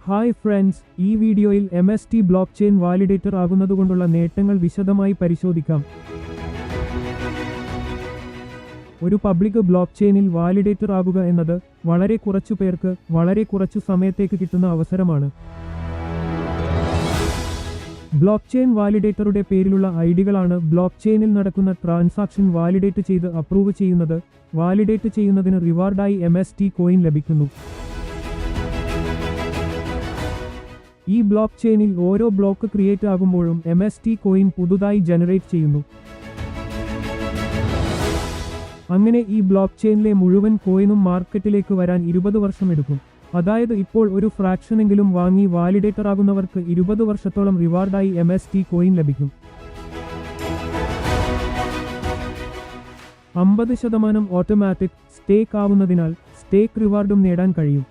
Hi friends, ഈ വീഡിയോയിൽ MST block chain validator ആകുന്നതുകൊണ്ടുള്ള നേട്ടങ്ങൾ വിശദമായി പരിശോധിക്കാം. ഒരു പബ്ലിക് ബ്ലോക്ക് ചെയിനിൽ വാലിഡേറ്റർ ആകുക എന്നത് വളരെ കുറച്ചു പേർക്ക് വളരെ കുറച്ചു സമയത്തേക്ക് കിട്ടുന്ന അവസരമാണ്. ബ്ലോക്ക് ചെയിൻ വാലിഡേറ്ററുടെ പേരിലുള്ള ഐഡികളാണ് ബ്ലോക്ക് ചെയിനിൽ നടക്കുന്ന ട്രാൻസാക്ഷൻ വാലിഡേറ്റ് ചെയ്ത് അപ്രൂവ് ചെയ്യുന്നത്. വാലിഡേറ്റ് ചെയ്യുന്നതിന് റിവാർഡായി MST കോയിൻ ലഭിക്കുന്നു. ഈ ബ്ലോക്ക് ചെയിനിൽ ഓരോ ബ്ലോക്ക് ക്രിയേറ്റ് ആകുമ്പോഴും MST കോയിൻ പുതുതായി ജനറേറ്റ് ചെയ്യുന്നു. അങ്ങനെ ഈ ബ്ലോക്ക് ചെയിനിലെ മുഴുവൻ കോയിനും മാർക്കറ്റിലേക്ക് വരാൻ 20 വർഷം എടുക്കും. അതായത് ഇപ്പോൾ ഒരു ഫ്രാക്ഷനെങ്കിലും വാങ്ങി വാലിഡേറ്റർ ആകുന്നവർക്ക് 20 വർഷത്തോളം റിവാർഡായി MST കോയിൻ ലഭിക്കും. 50% ഓട്ടോമാറ്റിക് സ്റ്റേക്ക് ആവുന്നതിനാൽ സ്റ്റേക്ക് റിവാർഡും നേടാൻ കഴിയും.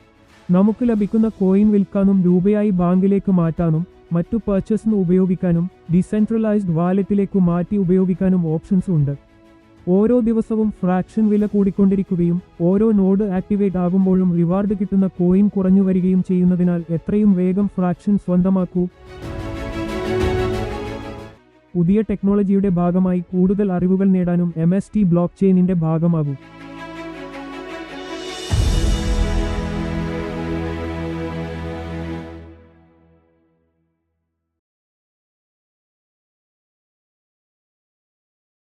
നമുക്ക് ലഭിക്കുന്ന കോയിൻ വിൽക്കാനും രൂപയായി ബാങ്കിലേക്ക് മാറ്റാനും മറ്റു പർച്ചേസിന് ഉപയോഗിക്കാനും ഡീസെൻട്രലൈസ്ഡ് വാലറ്റിലേക്ക് മാറ്റി ഉപയോഗിക്കാനും ഓപ്ഷൻസ് ഉണ്ട്. ഓരോ ദിവസവും ഫ്രാക്ഷൻ വില കൂടിക്കൊണ്ടിരിക്കുകയും ഓരോ നോഡ് ആക്ടിവേറ്റ് ആകുമ്പോഴും റിവാർഡ് കിട്ടുന്ന കോയിൻ കുറഞ്ഞു വരികയും ചെയ്യുന്നതിനാൽ എത്രയും വേഗം ഫ്രാക്ഷൻ സ്വന്തമാക്കൂ. പുതിയ ടെക്നോളജിയുടെ ഭാഗമായി കൂടുതൽ അറിവുകൾ നേടാനും MST ബ്ലോക്ക് ചെയിനിന്റെ ഭാഗമാകൂ.